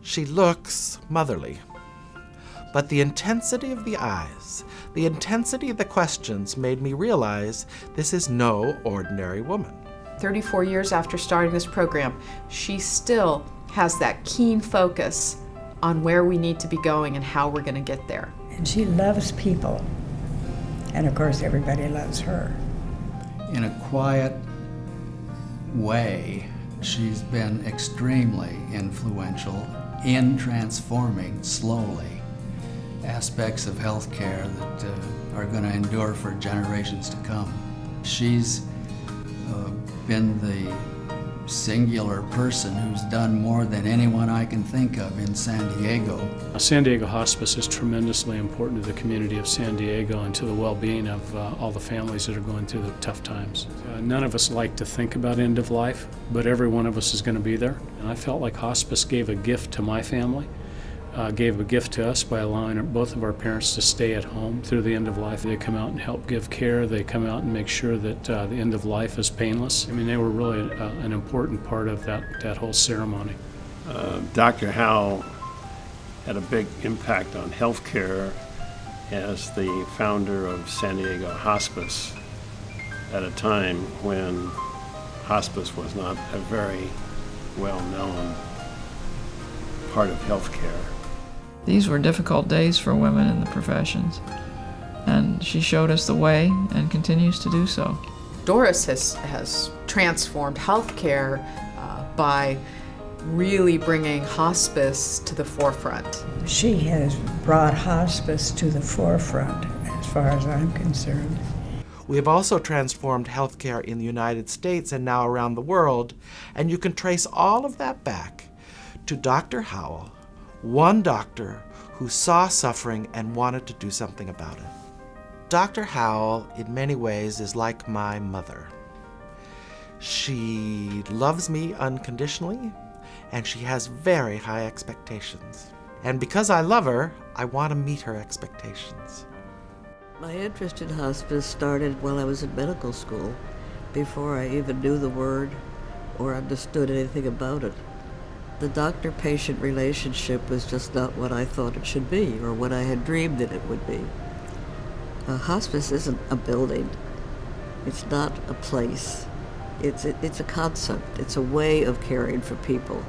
She looks motherly, but the intensity of the eyes, the intensity of the questions made me realize this is no ordinary woman. 34 years after starting this program, she still has that keen focus on where we need to be going and how we're going to get there. And she loves people. And of course, everybody loves her. In a quiet way, she's been extremely influential in transforming slowly aspects of healthcare that are going to endure for generations to come. She's been the singular person who's done more than anyone I can think of in San Diego. San Diego Hospice is tremendously important to the community of San Diego and to the well-being of all the families that are going through the tough times. None of us like to think about end of life, but every one of us is going to be there. And I felt like hospice gave a gift to my family, gave a gift to us by allowing both of our parents to stay at home through the end of life. They come out and help give care. They come out and make sure that the end of life is painless. I mean, they were really an important part of that whole ceremony. Dr. Howell had a big impact on healthcare as the founder of San Diego Hospice at a time when hospice was not a very well-known part of healthcare. These were difficult days for women in the professions, and she showed us the way and continues to do so. Doris has transformed healthcare by really bringing hospice to the forefront. She has brought hospice to the forefront, as far as I'm concerned. We have also transformed healthcare in the United States and now around the world, and you can trace all of that back to Dr. Howell, one doctor who saw suffering and wanted to do something about it. Dr. Howell, in many ways, is like my mother. She loves me unconditionally, and she has very high expectations. And because I love her, I want to meet her expectations. My interest in hospice started while I was in medical school, before I even knew the word or understood anything about it. The doctor-patient relationship was just not what I thought it should be or what I had dreamed that it would be. Hospice isn't a building. It's not a place. It's a concept. It's a way of caring for people.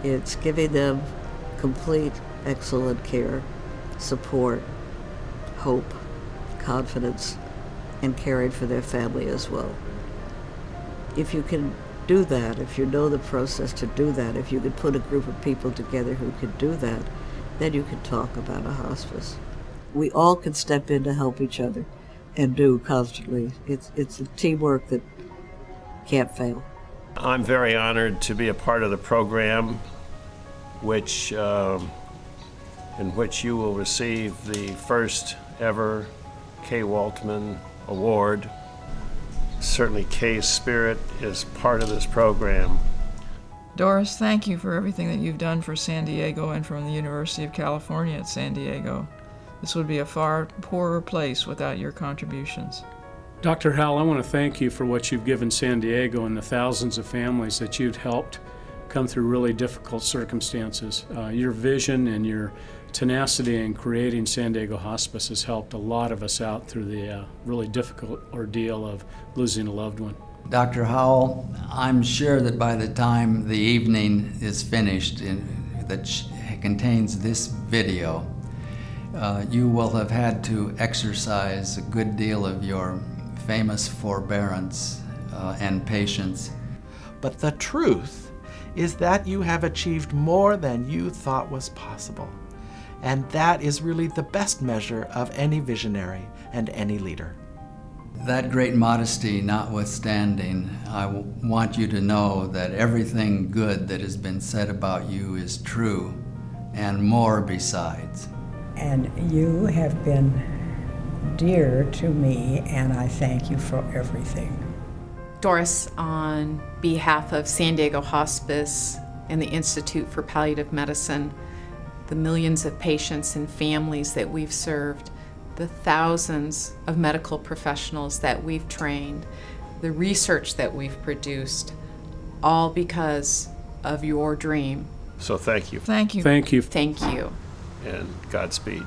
It's giving them complete, excellent care, support, hope, confidence, and caring for their family as well. If you can do that, if you know the process to do that, if you could put a group of people together who could do that, then you can talk about a hospice. We all can step in to help each other and do constantly. It's a teamwork that can't fail. I'm very honored to be a part of the program in which you will receive the first ever K. WOLTMAN Award. Certainly Kay's spirit is part of this program. Doris, thank you for everything that you've done for San Diego and from the University of California at San Diego. This would be a far poorer place without your contributions. Dr. Howell, I want to thank you for what you've given San Diego and the thousands of families that you've helped come through really difficult circumstances. Your vision and your tenacity in creating San Diego Hospice has helped a lot of us out through the really difficult ordeal of losing a loved one. Dr. Howell, I'm sure that by the time the evening is finished that contains this video, you will have had to exercise a good deal of your famous forbearance and patience. But the truth is that you have achieved more than you thought was possible. And that is really the best measure of any visionary and any leader. That great modesty notwithstanding, I want you to know that everything good that has been said about you is true, and more besides. And you have been dear to me, and I thank you for everything. Doris, on behalf of San Diego Hospice and the Institute for Palliative Medicine, the millions of patients and families that we've served, the thousands of medical professionals that we've trained, the research that we've produced, all because of your dream So thank you Thank you. Thank you. Thank you. and Godspeed.